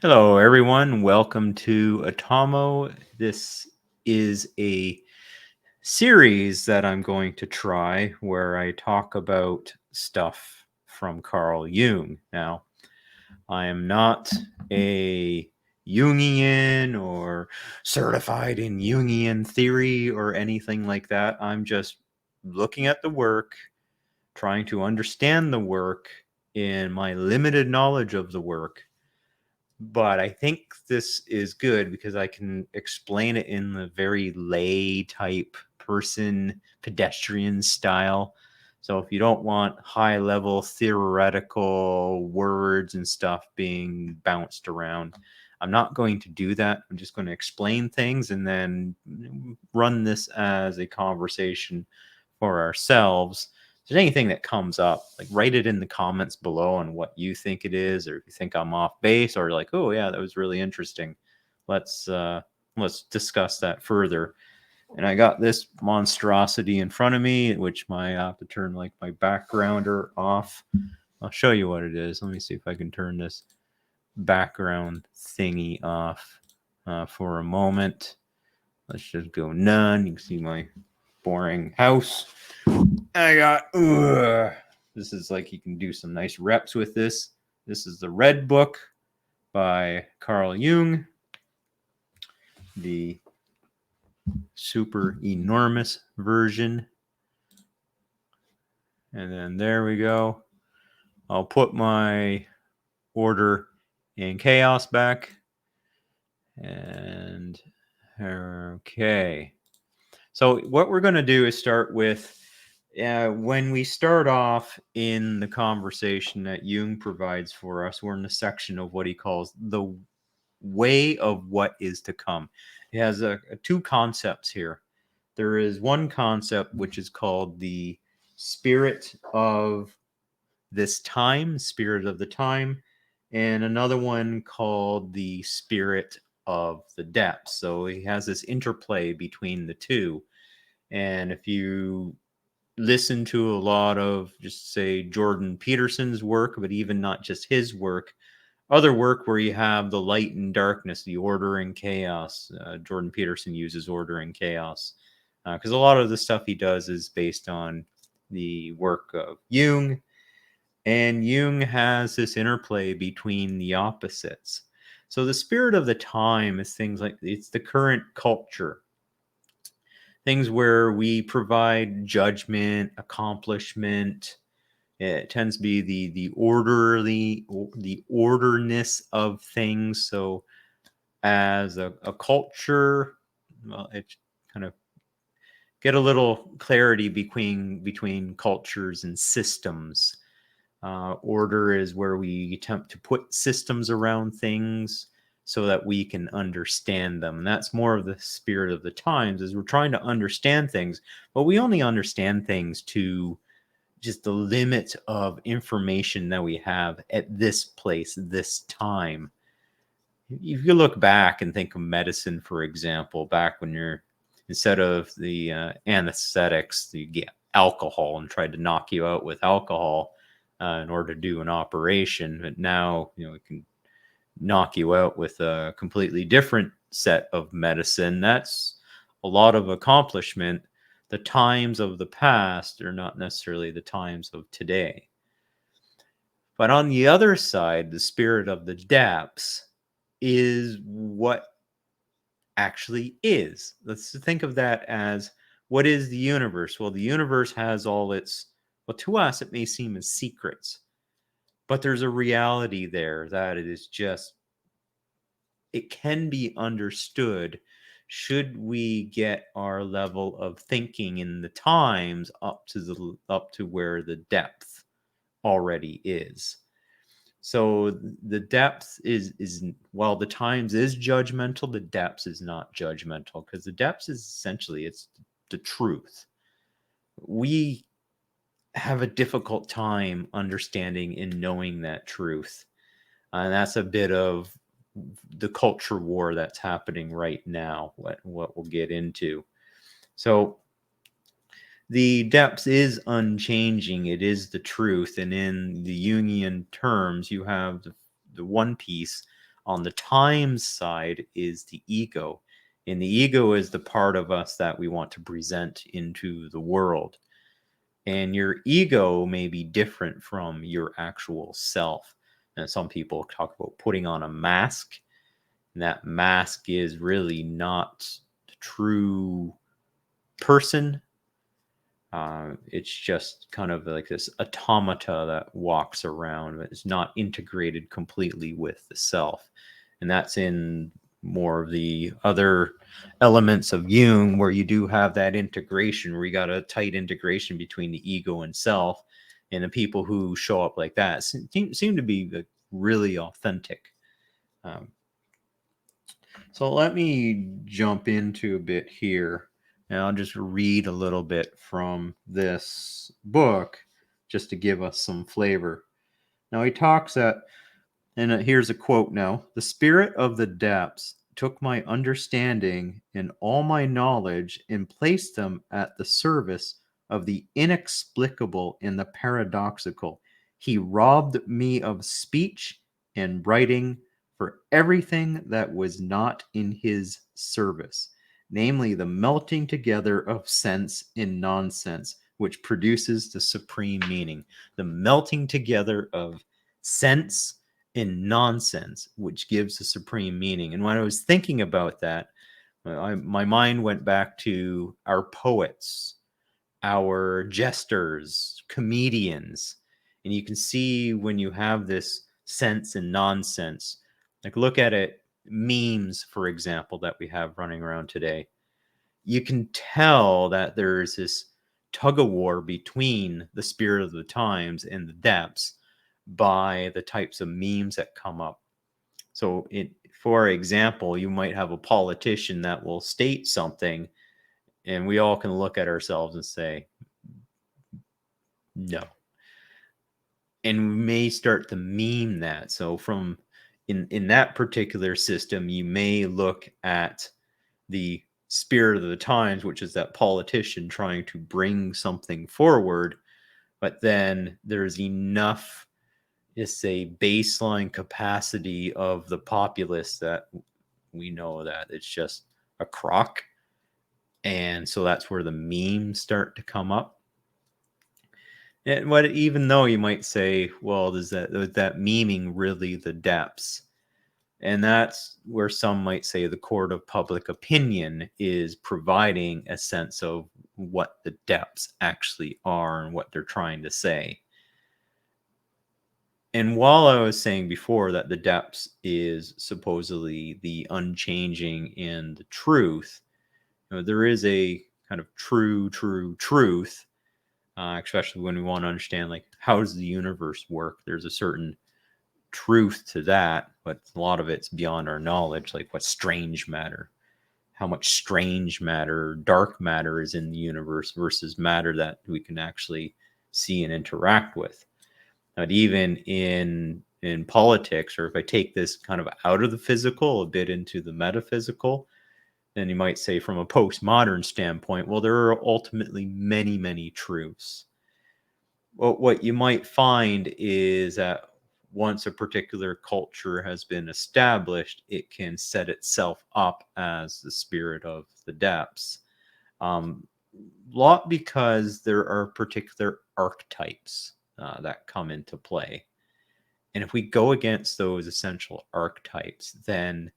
Hello, everyone. Welcome to Atomo. This is a series that I'm going to try where I talk about stuff from Carl Jung. Now, I am not a Jungian or certified in Jungian theory or anything like that. I'm just looking at the work, trying to understand the work in my limited knowledge of the work, but I think this is good because I can explain it in the very lay type person, pedestrian style. So if you don't want high level theoretical words and stuff being bounced around, I'm not going to do that. I'm just going to explain things and then run this as a conversation for ourselves. If there's anything that comes up, like write it in the comments below on what you think it is, or if you think I'm off base, or like, oh yeah, that was really interesting. Let's let's discuss that further. And I got this monstrosity in front of me, which I have to turn like my backgrounder off. I'll show you what it is. Let me see if I can turn this background thingy off for a moment. Let's just go none. You can see my boring house. I got, this is like you can do some nice reps with this. This is the Red Book by Carl Jung, the super enormous version. And then there we go. I'll put my order in chaos back. And okay. So what we're going to do is start with when we start off in the conversation that Jung provides for us, we're in the section of what he calls the way of what is to come. He has two concepts here. There is one concept which is called the spirit of this time, spirit of the time, and another one called the spirit of the depths. So he has this interplay between the two. And if you listen to a lot of, just say, Jordan Peterson's work, but even not just his work, other work where you have the light and darkness, the order and chaos. Jordan Peterson uses order and chaos because a lot of the stuff he does is based on the work of Jung. And Jung has this interplay between the opposites. So the spirit of the time is things like it's the current culture, things where we provide judgment, accomplishment. It tends to be the orderness of things. So as a culture, well, it kind of get a little clarity between cultures and systems. Order is where we attempt to put systems around things so that we can understand them. And that's more of the spirit of the times, is we're trying to understand things, but we only understand things to just the limit of information that we have at this place, this time. If you look back and think of medicine, for example, back when you're, instead of the anesthetics, you get alcohol and tried to knock you out with alcohol in order to do an operation. But now, it can knock you out with a completely different set of medicine. That's a lot of accomplishment. The times of the past are not necessarily the times of today. But on the other side, the spirit of the depths is what actually is. Let's think of that as, what is the universe? Well, the universe has all its, well, to us, it may seem as secrets, but there's a reality there that it is just, it can be understood should we get our level of thinking in the times up to where the depth already is. So the depth is while the times is judgmental, the depths is not judgmental, because the depths is essentially, it's the truth. We have a difficult time understanding and knowing that truth. And that's a bit of the culture war that's happening right now, what we'll get into. So the depths is unchanging. It is the truth. And in the Jungian terms, you have the one piece On the times side is the ego. And the ego is the part of us that we want to present into the world. And your ego may be different from your actual self. And some people talk about putting on a mask, and that mask is really not the true person. It's just kind of like this automata that walks around, but it's not integrated completely with the self. And that's in more of the other elements of Jung, where you do have that integration, where you got a tight integration between the ego and self. And the people who show up like that seem to be like really authentic. Um, so let me jump into a bit here, and I'll just read a little bit from this book just to give us some flavor. Now, he talks at, and here's a quote now: "The spirit of the depths took my understanding and all my knowledge and placed them at the service of the inexplicable and the paradoxical. He robbed me of speech and writing for everything that was not in his service, namely the melting together of sense and nonsense, which produces the supreme meaning." The melting together of sense in nonsense, which gives the supreme meaning. And when I was thinking about that, my mind went back to our poets, our jesters, comedians. And you can see when you have this sense and nonsense, like look at it, memes, for example, that we have running around today. You can tell that there's this tug of war between the spirit of the times and the depths by the types of memes that come up. So, for example, you might have a politician that will state something, and we all can look at ourselves and say, no. And we may start to meme that. So, from in that particular system, you may look at the spirit of the times, which is that politician trying to bring something forward, but then there's enough, just a baseline capacity of the populace that we know that it's just a crock. And so that's where the memes start to come up. And what, even though you might say, well, is that memeing really the depths? And that's where some might say the court of public opinion is providing a sense of what the depths actually are and what they're trying to say. And while I was saying before that the depths is supposedly the unchanging and the truth, there is a kind of truth, especially when we want to understand, like, how does the universe work? There's a certain truth to that, but a lot of it's beyond our knowledge, like what strange matter, how much strange matter, dark matter is in the universe versus matter that we can actually see and interact with. But even in politics, or if I take this kind of out of the physical, a bit into the metaphysical, then you might say from a postmodern standpoint, well, there are ultimately many, many truths. Well, what you might find is that once a particular culture has been established, it can set itself up as the spirit of the depths. Lot because there are particular archetypes that come into play. And if we go against those essential archetypes, then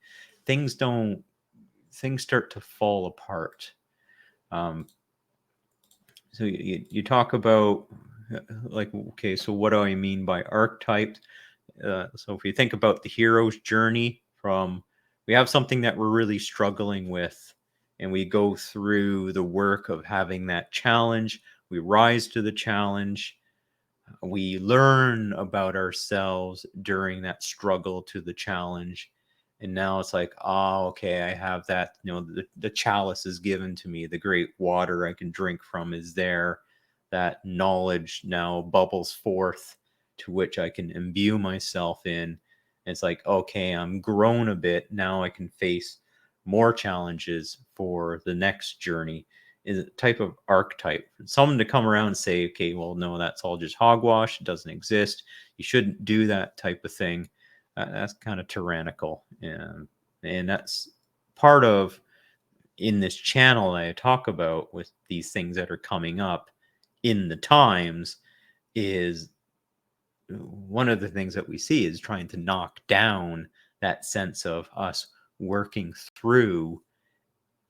things start to fall apart. So you talk about, like, okay, so what do I mean by archetypes? So if you think about the hero's journey, we have something that we're really struggling with, and we go through the work of having that challenge. We rise to the challenge. We learn about ourselves during that struggle to the challenge. And now it's like, oh, okay, I have that, the chalice is given to me. The great water I can drink from is there. That knowledge now bubbles forth, to which I can imbue myself in. And it's like, okay, I'm grown a bit. Now I can face more challenges for the next journey. Is a type of archetype. Someone to come around and say, okay, well, no, that's all just hogwash. It doesn't exist. You shouldn't do that type of thing. That's kind of tyrannical, and that's part of in this channel I talk about with these things that are coming up in the times is one of the things that we see is trying to knock down that sense of us working through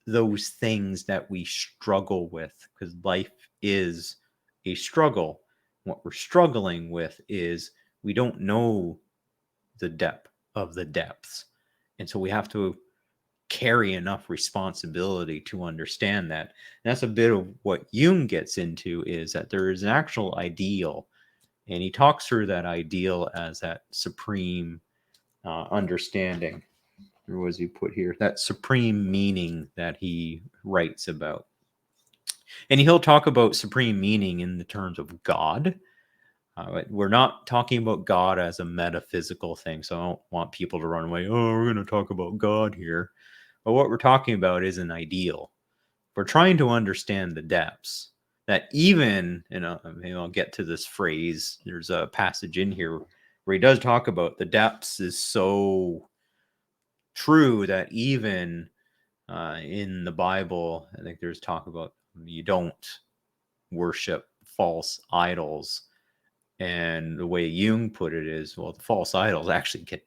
those things that we struggle with, because life is a struggle. What we're struggling with is we don't know the depth of the depths. And so we have to carry enough responsibility to understand that. And that's a bit of what Jung gets into, is that there is an actual ideal. And he talks through that ideal as that supreme understanding. Or was he put here? That supreme meaning that he writes about. And he'll talk about supreme meaning in the terms of God. We're not talking about God as a metaphysical thing, so I don't want people to run away. Oh, we're going to talk about God here. But what we're talking about is an ideal. We're trying to understand the depths. That even, maybe I'll get to this phrase. There's a passage in here where he does talk about the depths is so true that even in the Bible, I think there's talk about you don't worship false idols. And the way Jung put it is, well, the false idols actually get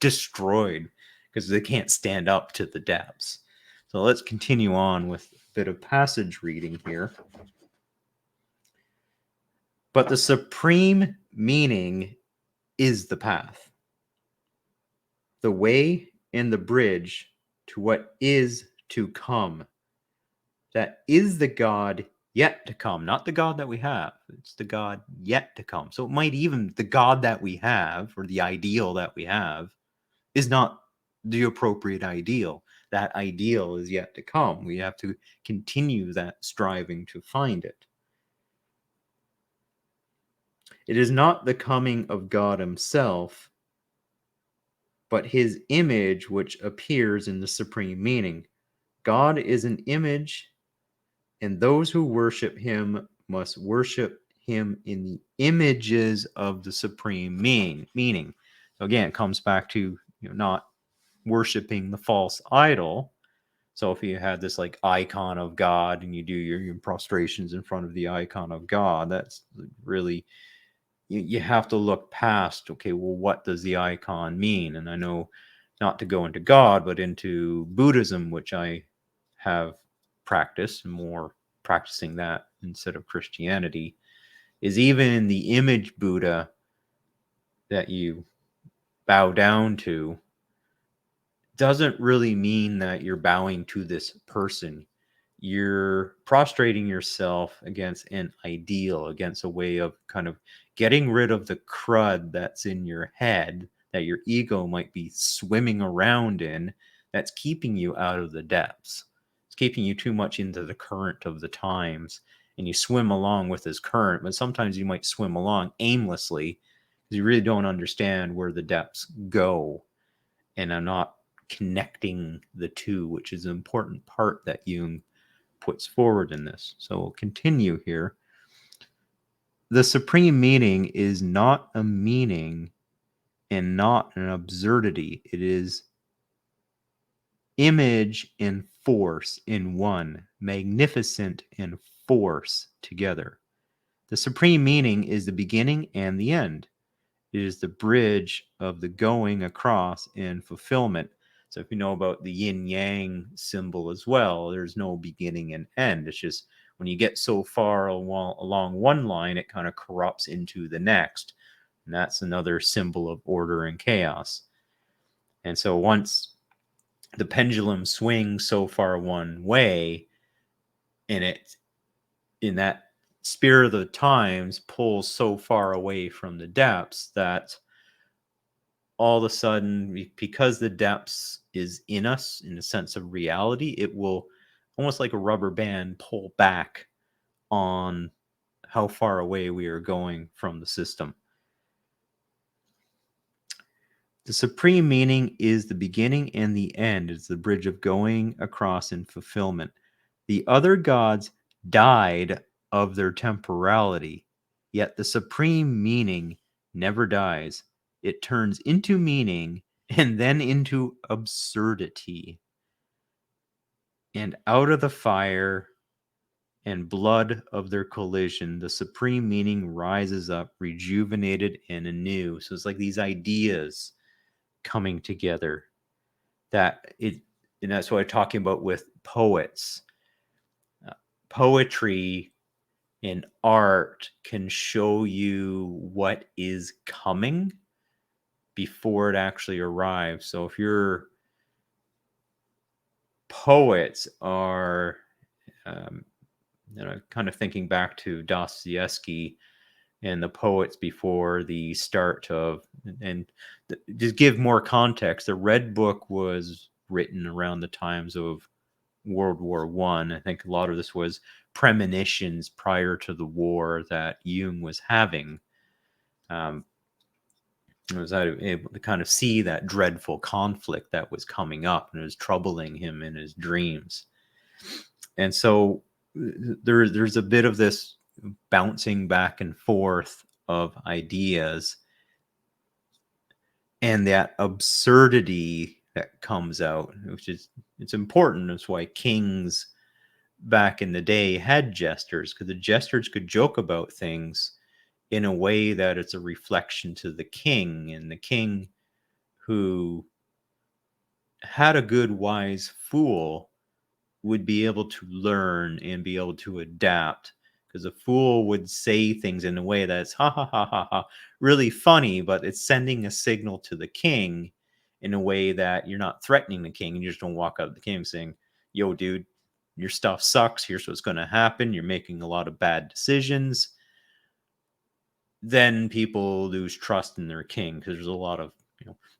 destroyed because they can't stand up to the depths. So let's continue on with a bit of passage reading here. But the supreme meaning is the path, the way and the bridge to what is to come. That is the God yet to come, not the God that we have. It's the God yet to come. So it might even, the God that we have, or the ideal that we have, is not the appropriate ideal. That ideal is yet to come. We have to continue that striving to find it. It is not the coming of God himself, but his image which appears in the supreme meaning. God is an image, and those who worship him must worship him in the images of the supreme meaning. So again, it comes back to not worshiping the false idol. So if you had this like icon of God and you do your prostrations in front of the icon of God, that's really, you have to look past, okay, well, what does the icon mean? And I know not to go into God, but into Buddhism, which I have practiced, more practicing that instead of Christianity, is even the image Buddha that you bow down to doesn't really mean that you're bowing to this person. You're prostrating yourself against an ideal, against a way of kind of getting rid of the crud that's in your head that your ego might be swimming around in, that's keeping you out of the depths. It's keeping you too much into the current of the times, and you swim along with this current, but sometimes you might swim along aimlessly because you really don't understand where the depths go. And I'm not connecting the two, which is an important part that Jung puts forward in this. So we'll continue here. The supreme meaning is not a meaning and not an absurdity. It is image and force in one, magnificent and force together. The supreme meaning is the beginning and the end. It is the bridge of the going across and fulfillment. So if you know about the yin yang symbol as well, there's no beginning and end. It's just when you get so far along one line, it kind of corrupts into the next. And that's another symbol of order and chaos. And so once the pendulum swings so far one way, and it in that spirit of the times pulls so far away from the depths that all of a sudden, because the depths is in us in a sense of reality, it will almost like a rubber band pull back on how far away we are going from the system. The supreme meaning is the beginning and the end. It's the bridge of going across in fulfillment. The other gods died of their temporality, yet the supreme meaning never dies. it turns into meaning and then into absurdity. And out of the fire and blood of their collision, the supreme meaning rises up, rejuvenated and anew. So it's like these ideas coming together and that's what I'm talking about with poets. Poetry and art can show you what is coming before it actually arrives. So if your poets are, kind of thinking back to Dostoevsky and the poets before the start of, and just give more context, the Red Book was written around the times of World War One. I think a lot of this was premonitions prior to the war that Jung was having. I was able to kind of see that dreadful conflict that was coming up and it was troubling him in his dreams. And so there's a bit of this bouncing back and forth of ideas and that absurdity that comes out, which is, it's important. That's why kings back in the day had jesters, because the jesters could joke about things in a way that it's a reflection to the king, and the king who had a good wise fool would be able to learn and be able to adapt, because a fool would say things in a way that's ha ha ha ha ha really funny, but it's sending a signal to the king in a way that you're not threatening the king, and you just don't walk out of the king saying, yo dude, your stuff sucks, here's what's going to happen, you're making a lot of bad decisions. Then people lose trust in their king, because there's a lot of,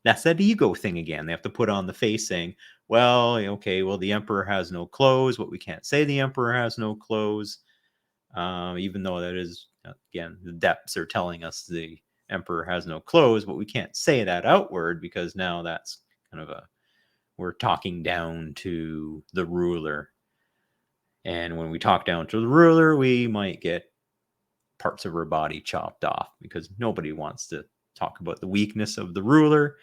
that's that ego thing again. They have to put on the face saying, well, okay, well, the emperor has no clothes, but we can't say the emperor has no clothes, even though that is, again, the depths are telling us the emperor has no clothes, but we can't say that outward, because now that's kind of we're talking down to the ruler. And when we talk down to the ruler, we might get parts of her body chopped off, because nobody wants to talk about the weakness of the ruler.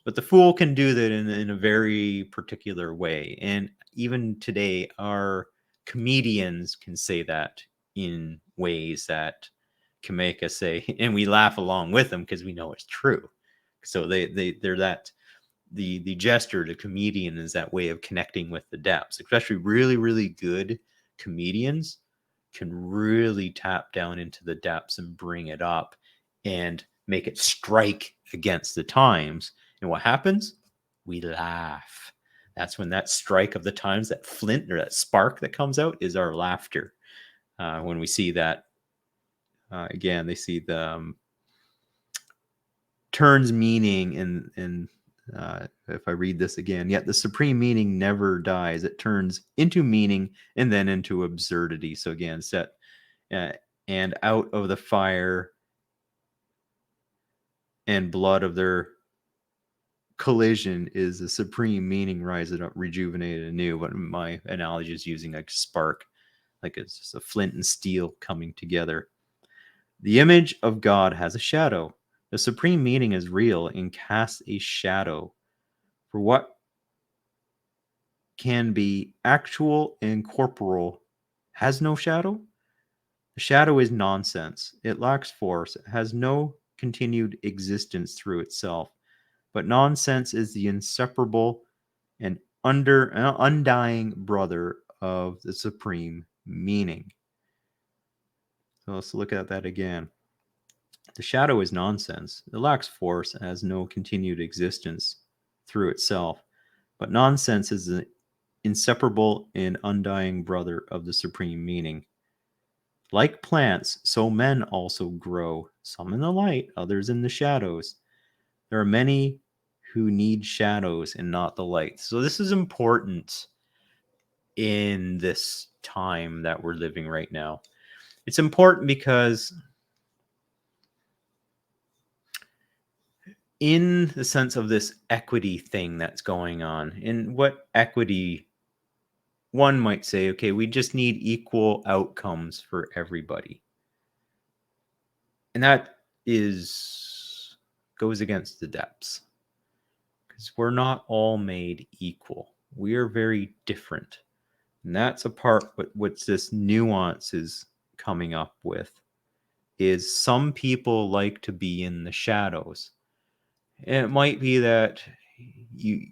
But the fool can do that in a very particular way. And even today, our comedians can say that in ways that can make us say, and we laugh along with them because we know it's true. So they're that, the jester, the comedian, is that way of connecting with the depths. Especially really, really good comedians can really tap down into the depths and bring it up and make it strike against the times. And what happens? We laugh. That's when that strike of the times, that flint or that spark that comes out, is our laughter. When we see that, again, they see the turns meaning in if I read this again, yet the supreme meaning never dies. It turns into meaning and then into absurdity. So again, set and out of the fire and blood of their collision is the supreme meaning rising up, rejuvenated anew. But my analogy is using like spark, like it's just a flint and steel coming together. The image of God has a shadow. The supreme meaning is real and casts a shadow. For what can be actual and corporal has no shadow. The shadow is nonsense. It lacks force. It has no continued existence through itself. But nonsense is the inseparable and undying brother of the supreme meaning. So let's look at that again. The shadow is nonsense. It lacks force and has no continued existence through itself. But nonsense is the inseparable and undying brother of the supreme meaning. Like plants, so men also grow, some in the light, others in the shadows. There are many who need shadows and not the light. So this is important in this time that we're living right now. It's important because in the sense of this equity thing that's going on, in what equity, one might say, okay, we just need equal outcomes for everybody. And that is goes against the depths, because we're not all made equal. We are very different. And that's a part what's this nuance is coming up with, is some people like to be in the shadows. And it might be that you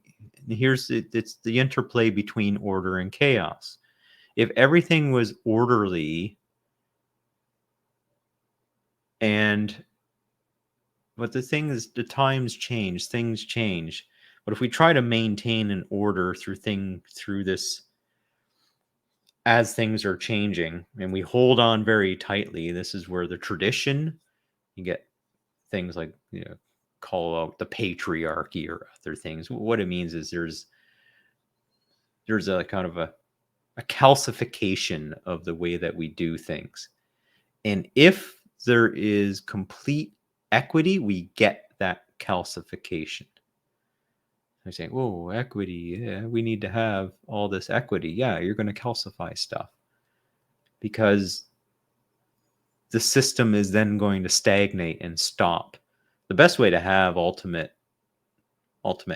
it's the interplay between order and chaos. If everything was orderly, and but the thing is, the times change, things change. But if we try to maintain an order through this, as things are changing, and we hold on very tightly, this is where the tradition, you get things like, call out the patriarchy or other things. What it means is there's a kind of a calcification of the way that we do things. And if there is complete equity, we get that calcification. I say, "Whoa, equity! Yeah, we need to have all this equity." Yeah, you're going to calcify stuff, because the system is then going to stagnate and stop. The best way to have ultimate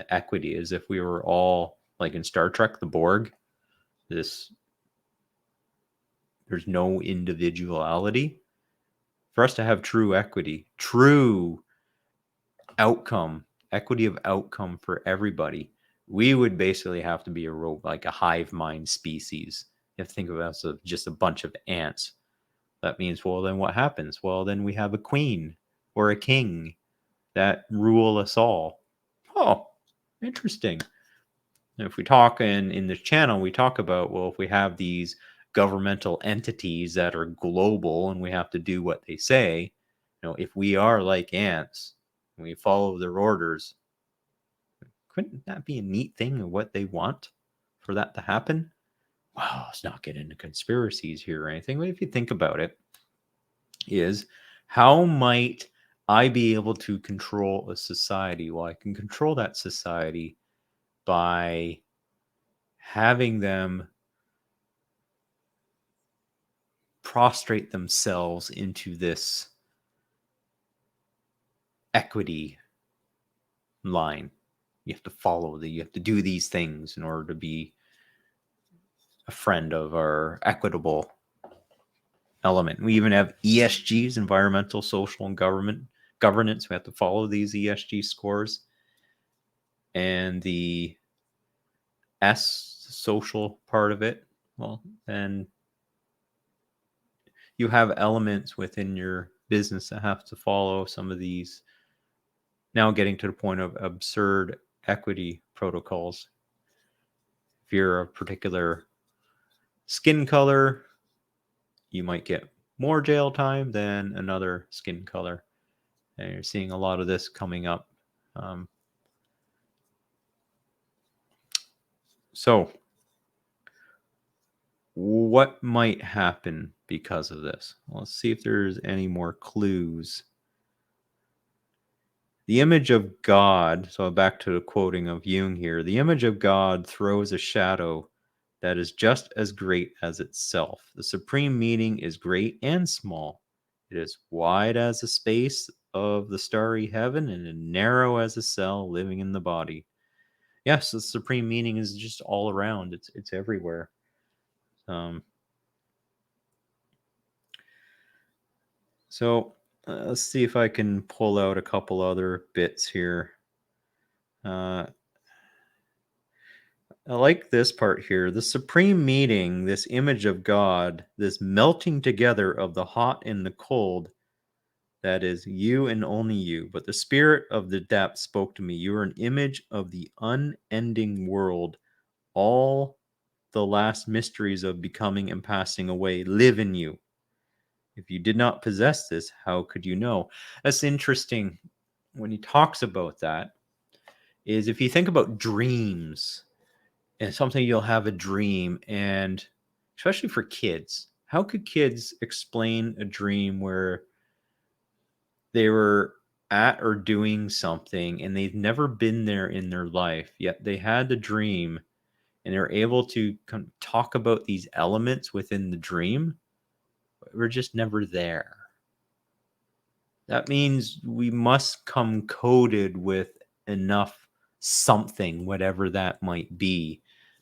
equity is if we were all like in Star Trek, the Borg. There's no individuality. For us to have true equity, true outcome, equity of outcome for everybody, we would basically have to be like a hive mind species. You have to think of us as just a bunch of ants. That means, well, then what happens? Well, then we have a queen or a king that rule us all. Oh, interesting. And if we talk in this channel, we talk about, well, if we have these governmental entities that are global and we have to do what they say, if we are like ants and we follow their orders, couldn't that be a neat thing of what they want for that to happen? Well, let's not get into conspiracies here or anything, but if you think about it, is how might I be able to control a society? Well, I can control that society by having them prostrate themselves into this equity line. You have to you have to do these things in order to be a friend of our equitable element. We even have ESGs, environmental, social, and governance. We have to follow these ESG scores. And the S, social part of it, well, then you have elements within your business that have to follow some of these, now getting to the point of absurd equity protocols. If you're a particular skin color, you might get more jail time than another skin color. And you're seeing a lot of this coming up. So what might happen because of this? Let's see if there's any more clues. The image of God, so back to the quoting of Jung here, the image of God throws a shadow that is just as great as itself. The supreme meaning is great and small. It is wide as the space of the starry heaven and narrow as a cell living in the body. Yes, the supreme meaning is just all around. It's everywhere. So let's see if I can pull out a couple other bits here. I like this part here. The supreme meaning, this image of God, this melting together of the hot and the cold, that is you and only you. But the spirit of the depth spoke to me. You are an image of the unending world. All the last mysteries of becoming and passing away live in you. If you did not possess this, how could you know? That's interesting when he talks about that, is if you think about dreams and something, you'll have a dream, and especially for kids, how could kids explain a dream where they were at or doing something and they've never been there in their life, yet they had the dream and they're able to talk about these elements within the dream? We're just never there. that means we must come coded with enough something, whatever that might be.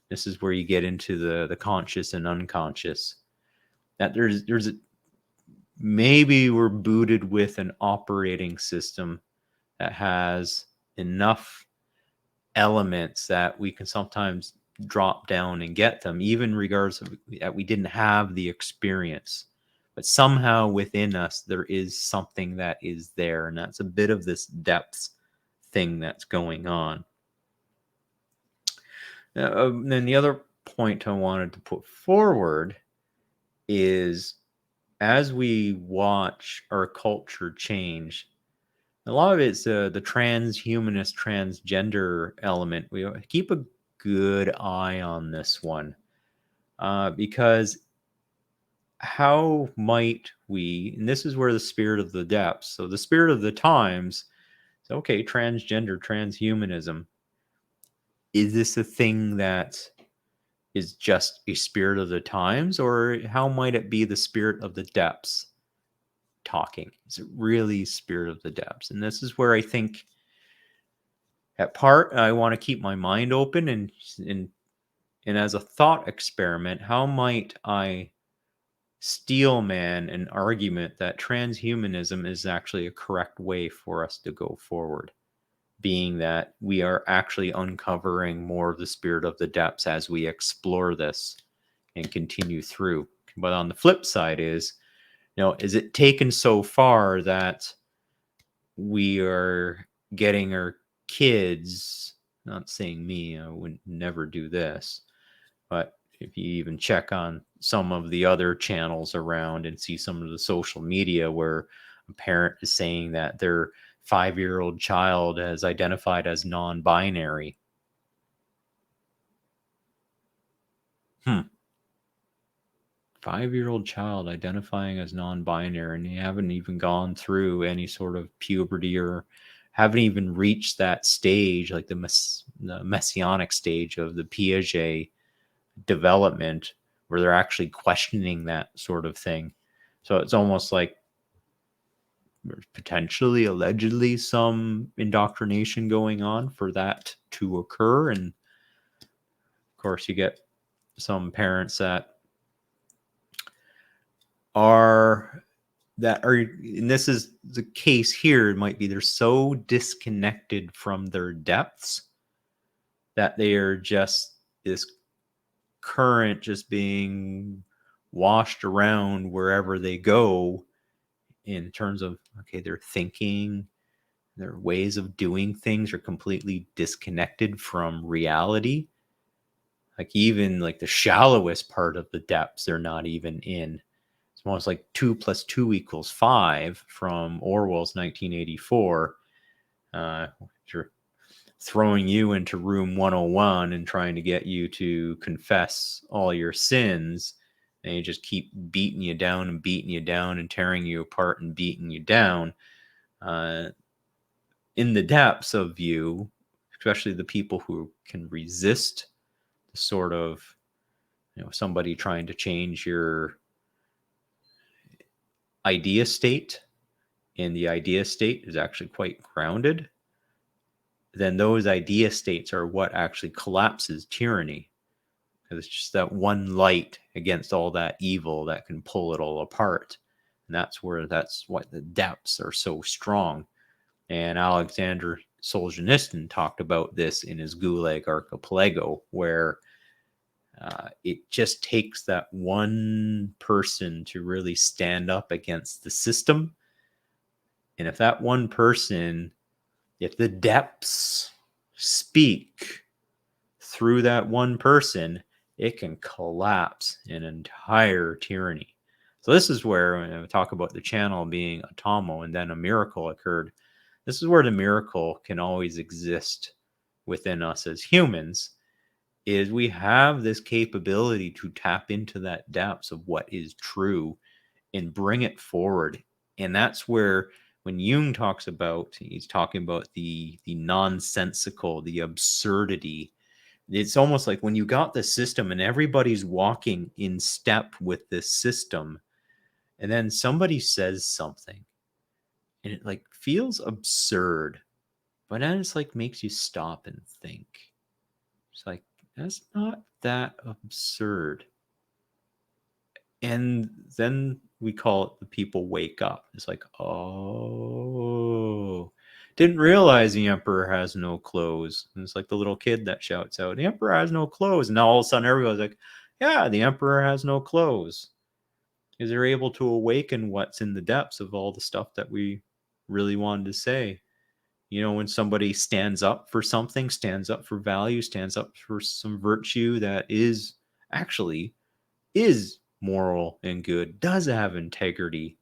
This is where you get into the conscious and unconscious. That maybe we're booted with an operating system that has enough elements that we can sometimes drop down and get them, even regardless of that we didn't have the experience. But somehow within us, there is something that is there. And that's a bit of this depth thing that's going on. Then the other point I wanted to put forward is as we watch our culture change, a lot of it's the transhumanist, transgender element. We keep a good eye on this one because how might we, and this is where the spirit of the depths, so the spirit of the times, so okay, transgender, transhumanism, is this a thing that is just a spirit of the times, or how might it be the spirit of the depths talking? Is it really spirit of the depths? And this is where I think at part I want to keep my mind open and as a thought experiment, how might I steelman an argument that transhumanism is actually a correct way for us to go forward, being that we are actually uncovering more of the spirit of the depths as we explore this and continue through. But on the flip side is, is it taken so far that we are getting our kids, not saying me, I would never do this, but if you even check on some of the other channels around and see some of the social media where a parent is saying that their 5-year-old child has identified as non-binary. 5-year-old child identifying as non-binary, and you haven't even gone through any sort of puberty or haven't even reached that stage, like the messianic stage of the Piaget development, where they're actually questioning that sort of thing. So it's almost like there's potentially, allegedly, some indoctrination going on for that to occur. And of course, you get some parents that are and this is the case here, it might be they're so disconnected from their depths that they are just this current just being washed around wherever they go in terms of, okay, their thinking, their ways of doing things are completely disconnected from reality. Like even like the shallowest part of the depths they're not even in. It's almost like 2 + 2 = 5 from Orwell's 1984. You're throwing you into room 101 and trying to get you to confess all your sins. And you just keep beating you down and beating you down and tearing you apart and beating you down. In the depths of you, especially the people who can resist the sort of, somebody trying to change your idea state, and the idea state is actually quite grounded, then those idea states are what actually collapses tyranny. Because it's just that one light against all that evil that can pull it all apart. And that's why the depths are so strong. And Alexander Solzhenitsyn talked about this in his Gulag Archipelago, where it just takes that one person to really stand up against the system. And if that one person, if the depths speak through that one person, it can collapse an entire tyranny. So this is where, when I talk about the channel being a Tomo and then a miracle occurred, this is where the miracle can always exist within us as humans, is we have this capability to tap into that depths of what is true and bring it forward. And that's where, when Jung talks about, he's talking about the nonsensical, the absurdity. It's almost like when you got the system and everybody's walking in step with this system, and then somebody says something and it like feels absurd, but then it's like makes you stop and think. It's like, that's not that absurd. And then we call it the people wake up. It's like, oh, didn't realize the emperor has no clothes. And it's like the little kid that shouts out, the emperor has no clothes. And now all of a sudden everybody's like, yeah, the emperor has no clothes. Because they're able to awaken what's in the depths of all the stuff that we really wanted to say. You know, when somebody stands up for something, stands up for value, stands up for some virtue that is actually is moral and good, does have integrity,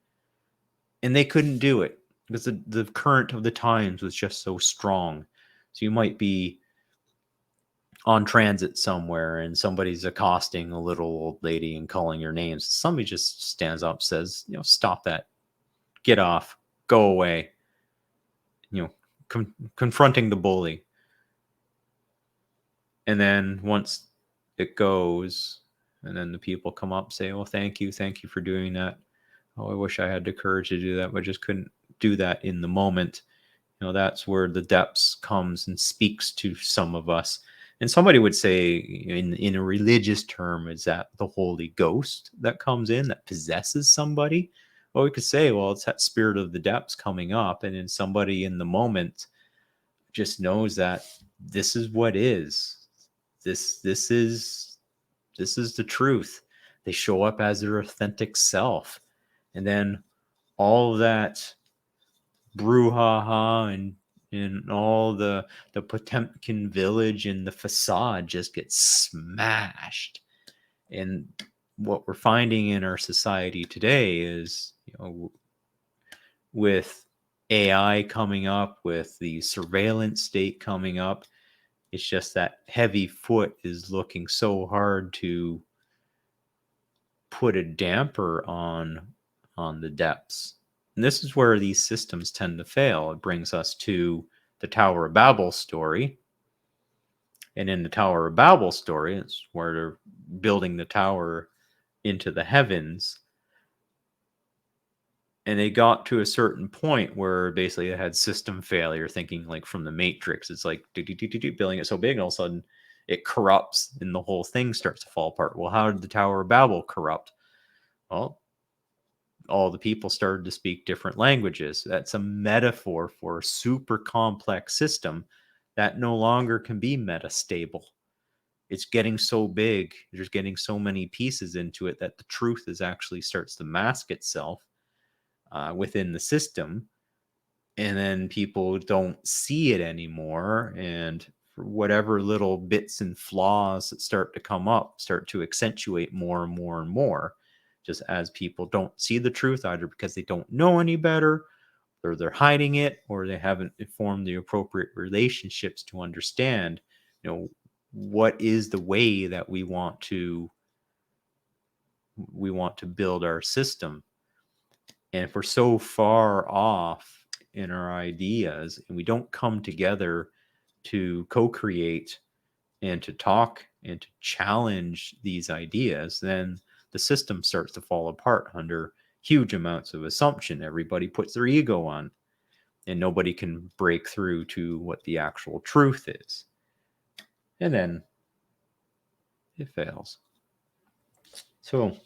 and they couldn't do it because the current of the times was just so strong. So you might be on transit somewhere and somebody's accosting a little old lady and calling your names. Somebody just stands up, says, you know, stop that, get off, go away, you know, confronting the bully. And then once it goes, and then the people come up, say, well, thank you for doing that. Oh, I wish I had the courage to do that, but just couldn't do that in the moment. You know, that's where the depths comes and speaks to some of us. And somebody would say, in a religious term, is that the Holy Ghost that comes in, that possesses somebody? Well, we could say, well, it's that spirit of the depths coming up, and then somebody in the moment just knows that this is what is. This is the truth. They show up as their authentic self. And then all that brouhaha and all the Potemkin village and the facade just gets smashed. And what we're finding in our society today is, you know, with AI coming up, with the surveillance state coming up, it's just that heavy foot is looking so hard to put a damper on the depths. And this is where these systems tend to fail. It brings us to the Tower of Babel story. And in the Tower of Babel story, it's where they're building the tower into the heavens. And they got to a certain point where basically it had system failure, thinking like from the Matrix. It's like building it so big, and all of a sudden it corrupts and the whole thing starts to fall apart. Well, how did the Tower of Babel corrupt? Well, all the people started to speak different languages. That's a metaphor for a super complex system that no longer can be metastable. It's getting so big, there's getting so many pieces into it that the truth is actually starts to mask itself within the system. And then people don't see it anymore. And for whatever little bits and flaws that start to come up start to accentuate more and more and more, just as people don't see the truth, either because they don't know any better, or they're hiding it, or they haven't formed the appropriate relationships to understand, you know, what is the way that we want to build our system. And if we're so far off in our ideas and we don't come together to co-create and to talk and to challenge these ideas, then the system starts to fall apart under huge amounts of assumption. Everybody puts their ego on, and nobody can break through to what the actual truth is. And then it fails. So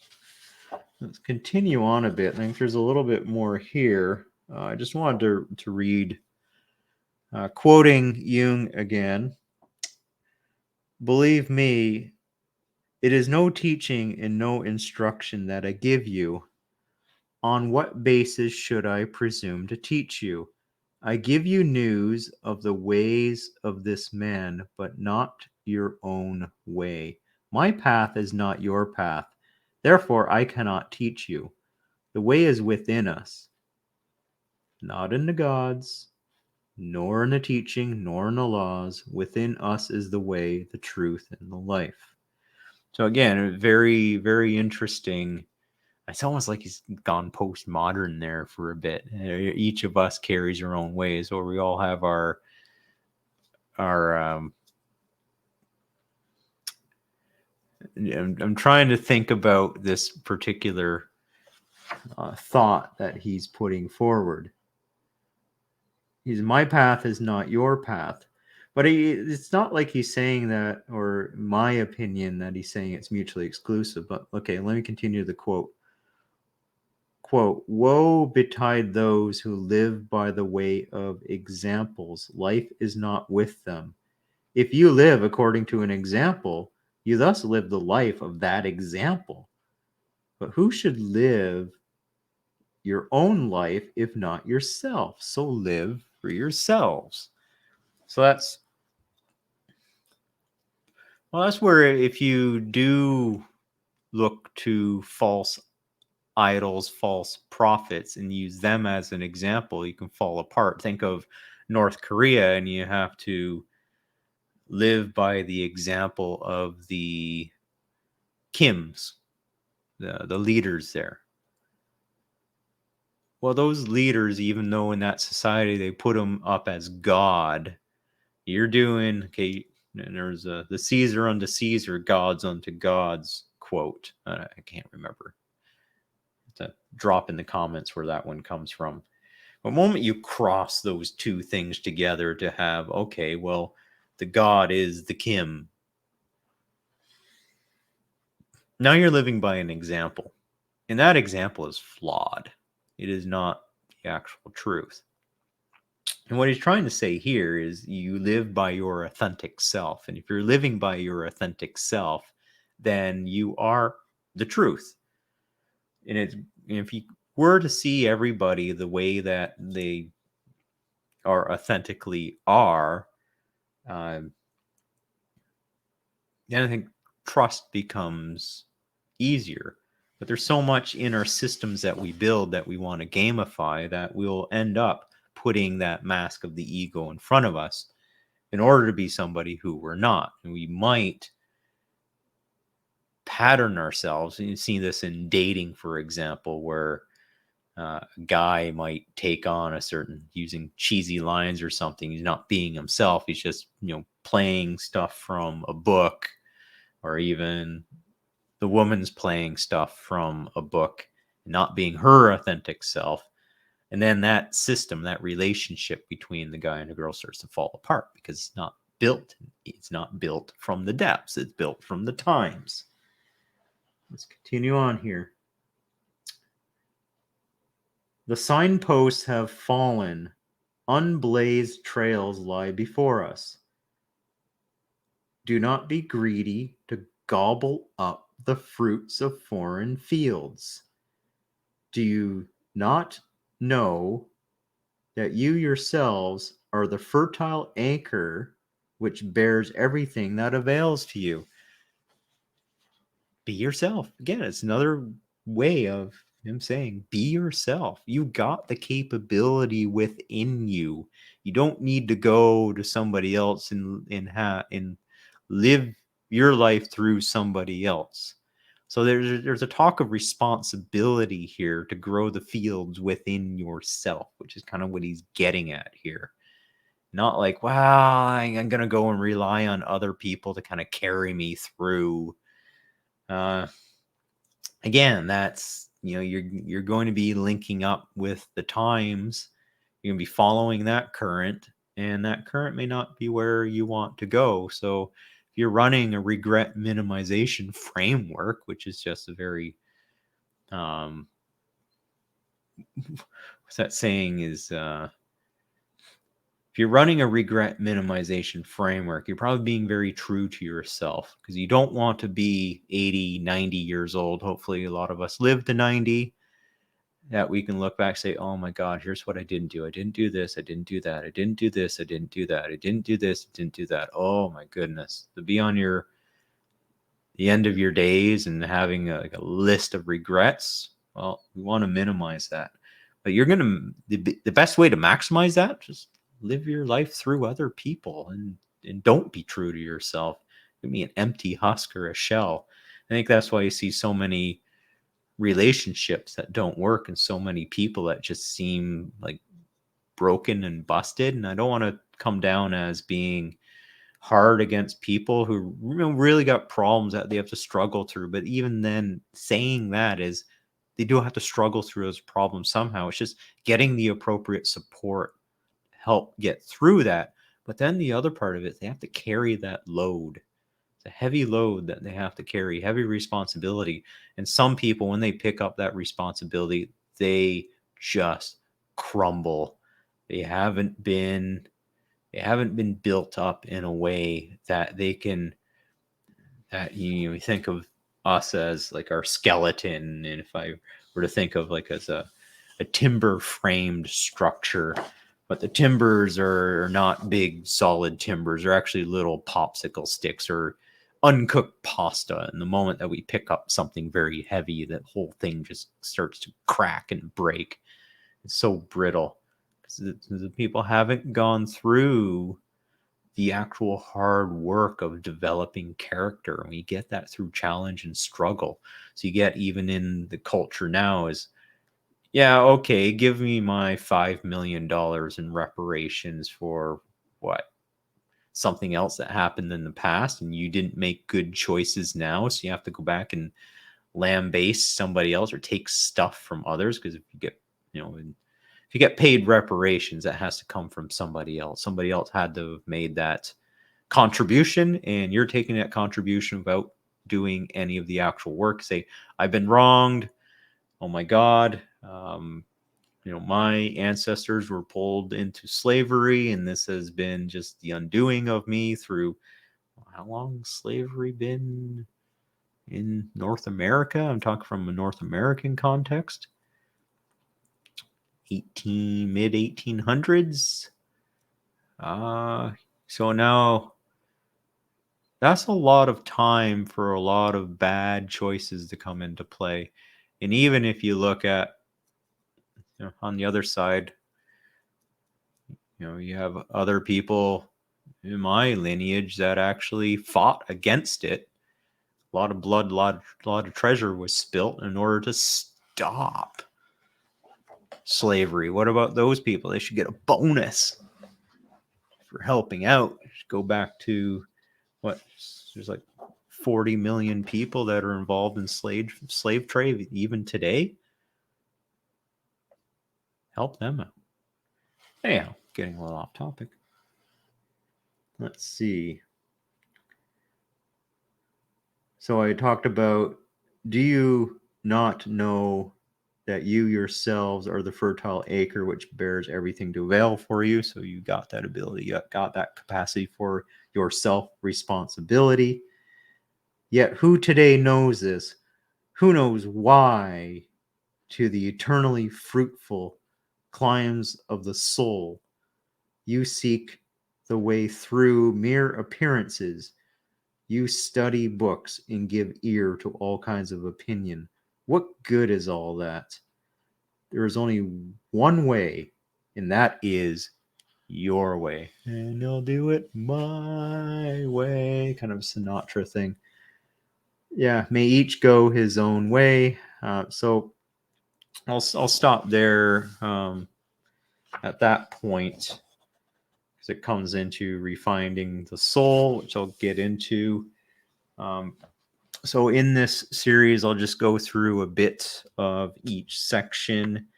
let's continue on a bit. I think there's a little bit more here. I just wanted to read, quoting Jung again. Believe me, it is no teaching and no instruction that I give you. On what basis should I presume to teach you? I give you news of the ways of this man, but not your own way. My path is not your path. Therefore, I cannot teach you. The way is within us, not in the gods, nor in the teaching, nor in the laws. Within us is the way, the truth, and the life. So again, very, very interesting. It's almost like he's gone postmodern there for a bit. Each of us carries our own ways, or we all have our I'm trying to think about this particular thought that he's putting forward. my path is not your path. But it's not like he's saying that, or my opinion, that he's saying it's mutually exclusive. But okay, let me continue the quote. Quote, woe betide those who live by the way of examples. Life is not with them. If you live according to an example, you thus live the life of that example. But who should live your own life if not yourself? So live for yourselves. So that's where, if you do look to false idols, false prophets, and use them as an example, you can fall apart. Think of North Korea, and you have to live by the example of the Kims, the leaders there. Well, those leaders, even though in that society they put them up as God, you're doing, okay, and there's the Caesar unto Caesar, gods unto gods quote. I can't remember. To drop in the comments where that one comes from. But the moment you cross those two things together to have, okay, well, the God is the Kim. Now you're living by an example. And that example is flawed. It is not the actual truth. And what he's trying to say here is you live by your authentic self. And if you're living by your authentic self, then you are the truth. And if you were to see everybody the way that they are authentically are, then I think trust becomes easier. But there's so much in our systems that we build that we want to gamify that we'll end up putting that mask of the ego in front of us in order to be somebody who we're not. And we might pattern ourselves. And you see this in dating, for example, where a guy might take on a certain, using cheesy lines or something. He's not being himself. He's just, playing stuff from a book, or even the woman's playing stuff from a book, not being her authentic self. And then that system, that relationship between the guy and the girl starts to fall apart because it's not built. It's not built from the depths. It's built from the times. Let's continue on here. The signposts have fallen. Unblazed trails lie before us. Do not be greedy to gobble up the fruits of foreign fields. Do you not know that you yourselves are the fertile anchor which bears everything that avails to you? Be yourself. Again, it's another way of him saying, be yourself. You got the capability within you. You don't need to go to somebody else and live your life through somebody else. So there's a talk of responsibility here to grow the fields within yourself, which is kind of what he's getting at here. Not like, well, I'm going to go and rely on other people to kind of carry me through. Again, that's, you're going to be linking up with the times. You're going to be following that current, and that current may not be where you want to go. So if you're running a regret minimization framework, which is just a very what's that saying is, if you're running a regret minimization framework, you're probably being very true to yourself, because you don't want to be 80, 90 years old. Hopefully a lot of us live to 90, that we can look back and say, oh my God, here's what I didn't do. I didn't do this. I didn't do that. I didn't do this. I didn't do that. I didn't do this. I didn't do that. Oh my goodness. To be on the end of your days and having a list of regrets, well, we want to minimize that. But you're going to, the best way to maximize that, just live your life through other people, and don't be true to yourself. Give me an empty husk or a shell. I think that's why you see so many relationships that don't work, and so many people that just seem like broken and busted. And I don't want to come down as being hard against people who really got problems that they have to struggle through. But even then, saying that is, they do have to struggle through those problems somehow. It's just getting the appropriate support help get through that. But then the other part of it, they have to carry that load. It's a heavy load that they have to carry, heavy responsibility. And some people, when they pick up that responsibility, they just crumble. They haven't been built up in a way that they can, that you think of us as like our skeleton. And if I were to think of like as a timber framed structure, but the timbers are not big solid timbers. They're actually little popsicle sticks or uncooked pasta. And the moment that we pick up something very heavy, that whole thing just starts to crack and break. It's so brittle because the people haven't gone through the actual hard work of developing character. And we get that through challenge and struggle. So you get, even in the culture now, is, yeah, okay, give me my $5 million in reparations for what? Something else that happened in the past, and you didn't make good choices now. So you have to go back and lambaste somebody else or take stuff from others. Because if you get, if you get paid reparations, that has to come from somebody else. Somebody else had to have made that contribution, and you're taking that contribution without doing any of the actual work. Say, I've been wronged. Oh my God. My ancestors were pulled into slavery, and this has been just the undoing of me through, how long has slavery been in North America? I'm talking from a North American context. Mid 1800s. So now that's a lot of time for a lot of bad choices to come into play. And even if you look at, on the other side, you have other people in my lineage that actually fought against it. A lot of blood, a lot of treasure was spilt in order to stop slavery. What about those people? They should get a bonus for helping out. Go back to there's like 40 million people that are involved in slave trade even today. Help them out. Anyhow, getting a little off topic. Let's see. So I talked about, do you not know that you yourselves are the fertile acre which bears everything to avail for you? So you got that ability, you got that capacity for your self-responsibility. Yet who today knows this? Who knows why to the eternally fruitful climes of the soul you seek the way through mere appearances? You study books and give ear to all kinds of opinion. What good is all that? There is only one way, and that is your way. And I'll do it my way. Kind of a Sinatra thing. Yeah, may each go his own way. So I'll stop there at that point, because it comes into refining the soul, which I'll get into. So in this series, I'll just go through a bit of each section,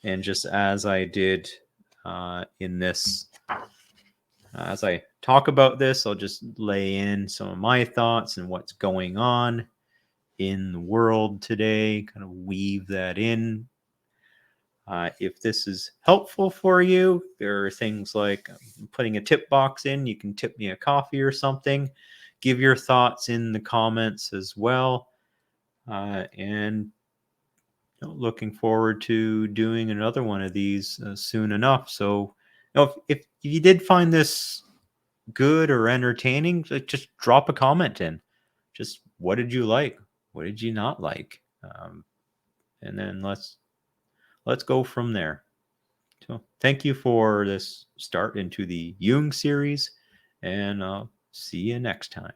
and just as I did in this, as I talk about this, I'll just lay in some of my thoughts and what's going on in the world today, kind of weave that in. If this is helpful for you, there are things like putting a tip box in. You can tip me a coffee or something. Give your thoughts in the comments as well. And looking forward to doing another one of these soon enough. So if you did find this good or entertaining, just drop a comment in. Just, what did you like? What did you not like? And then let's go from there. So thank you for this start into the Jung series, and I'll see you next time.